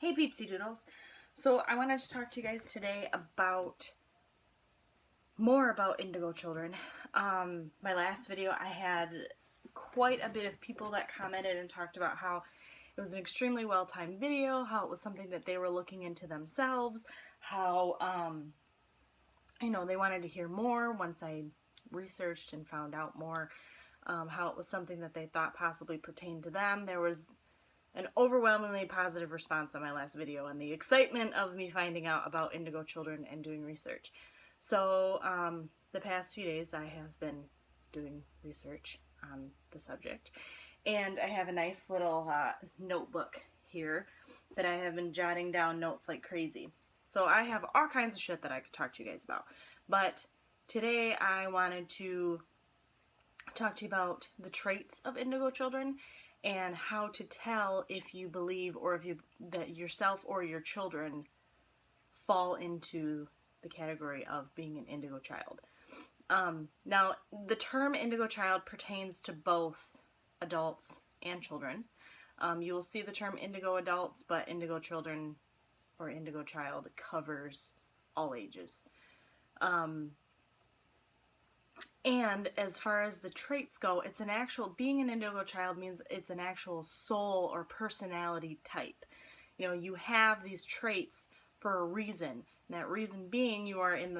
Hey Peepsy Doodles. So I wanted to talk to you guys today about more about indigo children. My last video I had quite a bit of people that commented and talked about how it was an extremely well-timed video, how it was something that they were looking into themselves, how they wanted to hear more once I researched and found out more, how it was something that they thought possibly pertained to them. There was an overwhelmingly positive response on my last video and the excitement of me finding out about indigo children and doing research. So the past few days I have been doing research on the subject, and I have a nice little notebook here that I have been jotting down notes like crazy. So I have all kinds of shit that I could talk to you guys about, but today I wanted to talk to you about the traits of indigo children and how to tell if you believe or if you that yourself or your children fall into the category of being an indigo child. Now, the term indigo child pertains to both adults and children. You will see the term indigo adults, but indigo children or indigo child covers all ages. And as far as the traits go, it's an actual, being an indigo child means it's an actual soul or personality type. You know, you have these traits for a reason. And that reason being you are in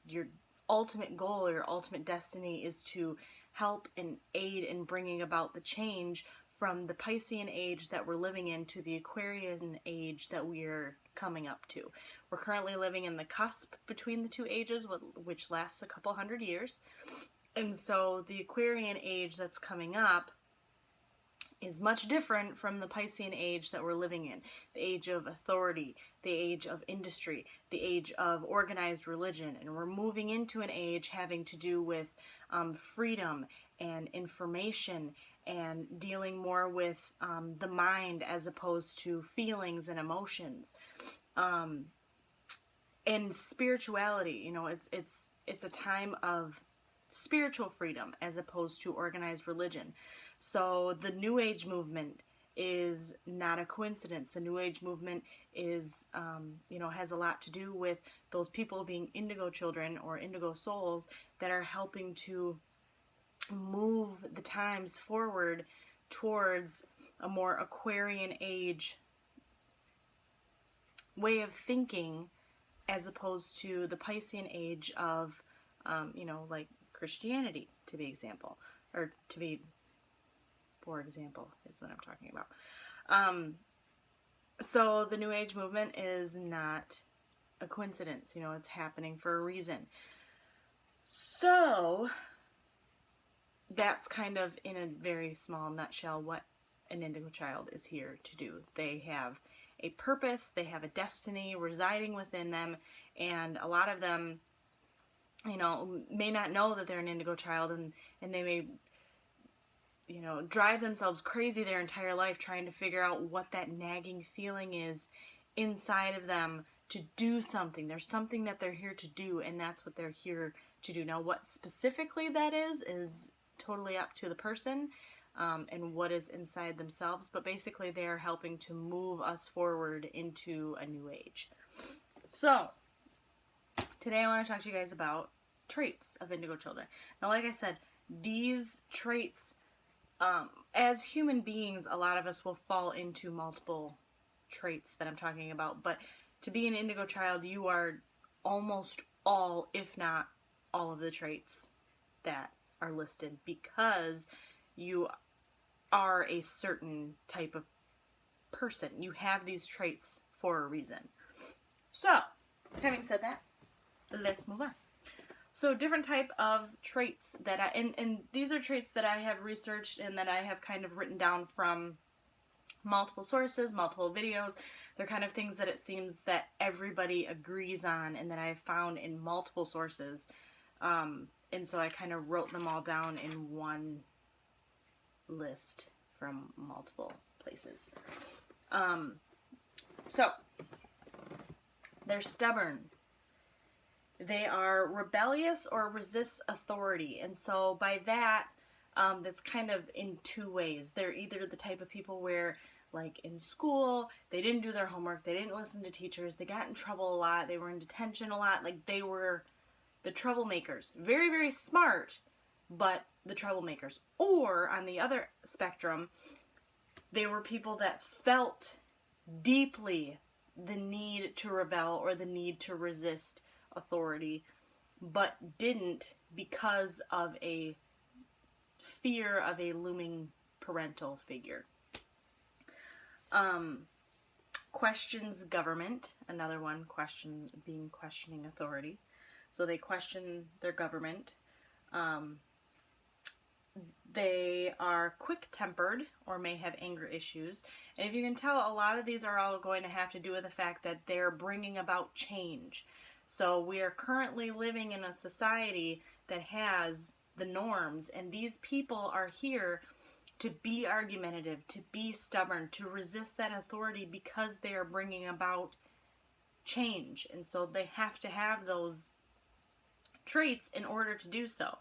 your ultimate goal or your ultimate destiny is to help and aid in bringing about the change from the Piscean age that we're living in to the Aquarian age that we're coming up to. We're currently living in the cusp between the two ages, which lasts a couple hundred years. And so the Aquarian age that's coming up is much different from the Piscean age that we're living in. The age of authority, the age of industry, the age of organized religion. And we're moving into an age having to do with freedom and information and dealing more with the mind as opposed to feelings and emotions. And spirituality, you know, it's a time of spiritual freedom as opposed to organized religion. So the New Age movement is not a coincidence. The New Age movement is, has a lot to do with those people being indigo children or indigo souls that are helping to move the times forward towards a more Aquarian age way of thinking as opposed to the Piscean age of, like Christianity, for example, is what I'm talking about. So the New Age movement is not a coincidence. You know, it's happening for a reason. So that's kind of, in a very small nutshell, what an indigo child is here to do. They have a purpose, they have a destiny residing within them, and a lot of them, may not know that they're an indigo child, and they may, drive themselves crazy their entire life trying to figure out what that nagging feeling is inside of them to do something. There's something that they're here to do, and that's what they're here to do. Now, what specifically that is totally up to the person and what is inside themselves, but basically they are helping to move us forward into a new age. So, today I want to talk to you guys about traits of indigo children. Now, like I said, these traits, as human beings, a lot of us will fall into multiple traits that I'm talking about, but to be an indigo child, you are almost all, if not all of the traits that are listed, because you are a certain type of person. You have these traits for a reason. So, having said that, let's move on. So, different type of traits that and these are traits that I have researched and that I have kind of written down from multiple sources, multiple videos. They're kind of things that it seems that everybody agrees on and that I've found in multiple sources. And so I kind of wrote them all down in one list from multiple places. So, they're stubborn. They are rebellious or resist authority. And so by that, that's kind of in two ways. They're either the type of people where like in school, they didn't do their homework, they didn't listen to teachers, they got in trouble a lot, they were in detention a lot, like they were the troublemakers. Very, very smart, but the troublemakers. Or on the other spectrum, they were people that felt deeply the need to rebel or the need to resist authority, but didn't because of a fear of a looming parental figure. Questions government, another one, questioning authority. So they question their government. They are quick-tempered or may have anger issues. And if you can tell, a lot of these are all going to have to do with the fact that they're bringing about change. So we are currently living in a society that has the norms, and these people are here to be argumentative, to be stubborn, to resist that authority because they are bringing about change. And so they have to have those traits in order to do so.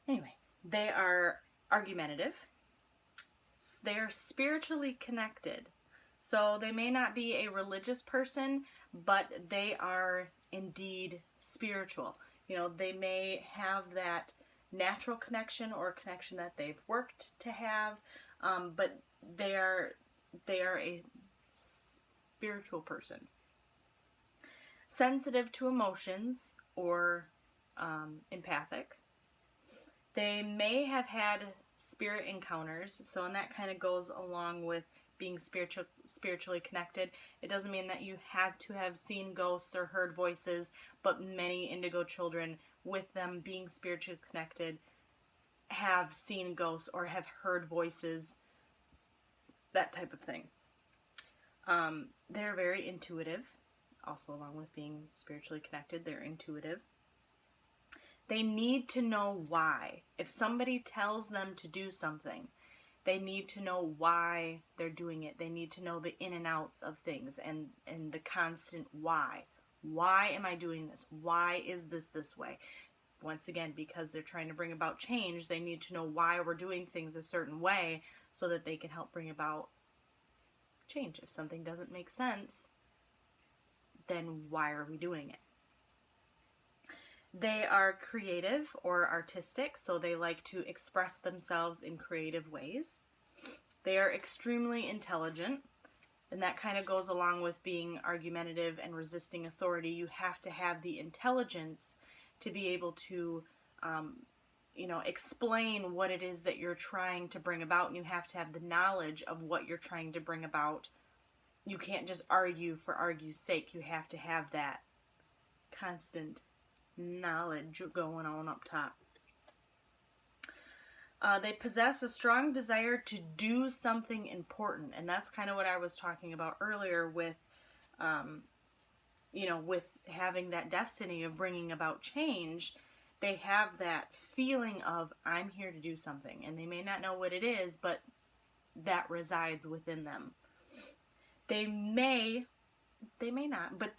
Anyway, they are argumentative. They're spiritually connected. So they may not be a religious person, but they are indeed spiritual. You know, they may have that natural connection or connection that they've worked to have, but they are a spiritual person. Sensitive to emotions or empathic. They may have had spirit encounters, so and that kind of goes along with being spiritually connected. It doesn't mean that you have to have seen ghosts or heard voices, but many indigo children, with them being spiritually connected, have seen ghosts or have heard voices, that type of thing. They're very intuitive, also along with being spiritually connected, they're intuitive. They need to know why. If somebody tells them to do something, they need to know why they're doing it. They need to know the in and outs of things and the constant why. Why am I doing this? Why is this way? Once again, because they're trying to bring about change, they need to know why we're doing things a certain way so that they can help bring about change. If something doesn't make sense, then why are we doing it? They are creative or artistic, so they like to express themselves in creative ways. They are extremely intelligent, and that kind of goes along with being argumentative and resisting authority. You have to have the intelligence to be able to, explain what it is that you're trying to bring about, and you have to have the knowledge of what you're trying to bring about. You can't just argue for argue's sake. You have to have that constant knowledge going on up top. They possess a strong desire to do something important, and that's kind of what I was talking about earlier with, with having that destiny of bringing about change. They have that feeling of, I'm here to do something, and they may not know what it is, but that resides within them. They may not, but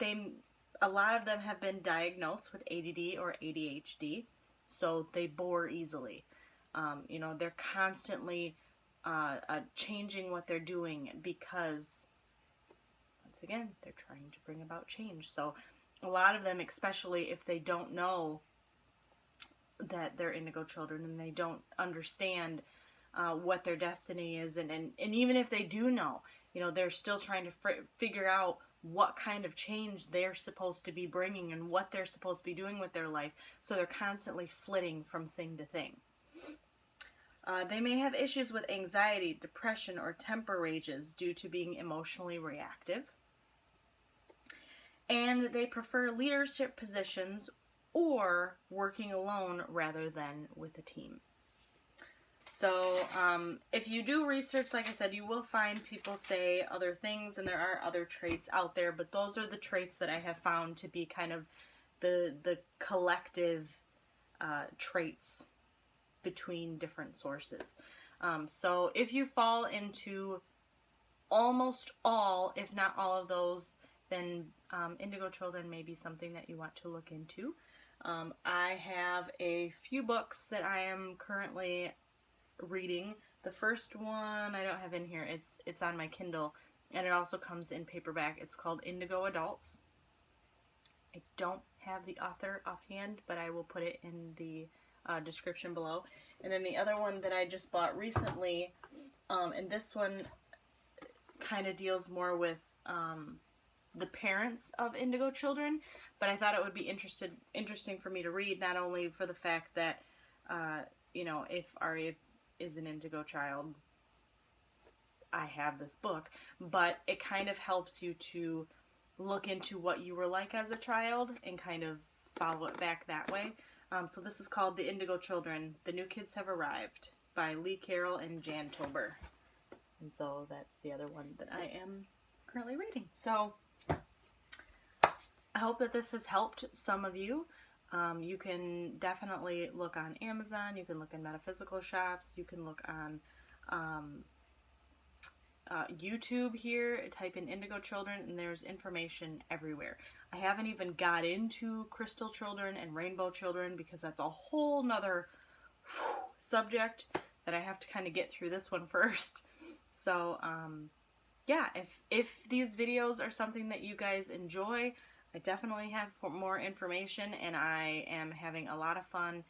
a lot of them have been diagnosed with ADD or ADHD, so they bore easily. They're constantly changing what they're doing because, once again, they're trying to bring about change. So a lot of them, especially if they don't know that they're indigo children and they don't understand what their destiny is, and even if they do know, they're still trying to figure out what kind of change they're supposed to be bringing and what they're supposed to be doing with their life. So they're constantly flitting from thing to thing. They may have issues with anxiety, depression, or temper rages due to being emotionally reactive. And they prefer leadership positions or working alone rather than with a team. So if you do research, like I said, you will find people say other things, and there are other traits out there, but those are the traits that I have found to be kind of the collective traits between different sources. So if you fall into almost all, if not all of those, then indigo children may be something that you want to look into. I have a few books that I am currently reading. The first one I don't have in here. It's on my Kindle, and it also comes in paperback. It's called Indigo Adults. I don't have the author offhand, but I will put it in the description below. And then the other one that I just bought recently, and this one kind of deals more with the parents of indigo children, but I thought it would be interesting for me to read, not only for the fact that, you know, if Aria is an indigo child, I have this book, but it kind of helps you to look into what you were like as a child and kind of follow it back that way. So this is called The Indigo Children, The New Kids Have Arrived by Lee Carroll and Jan Tober. And so that's the other one that I am currently reading. So I hope that this has helped some of you. You can definitely look on Amazon, you can look in metaphysical shops, you can look on YouTube here, type in Indigo Children, and there's information everywhere. I haven't even got into Crystal Children and Rainbow Children because that's a whole nother subject that I have to kind of get through this one first. So, yeah, if these videos are something that you guys enjoy, I definitely have more information, and I am having a lot of fun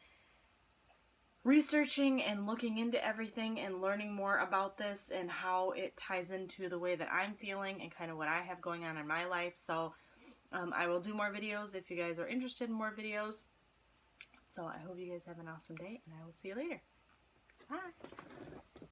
researching and looking into everything and learning more about this and how it ties into the way that I'm feeling and kind of what I have going on in my life. So I will do more videos if you guys are interested in more videos. So I hope you guys have an awesome day, and I will see you later. Bye!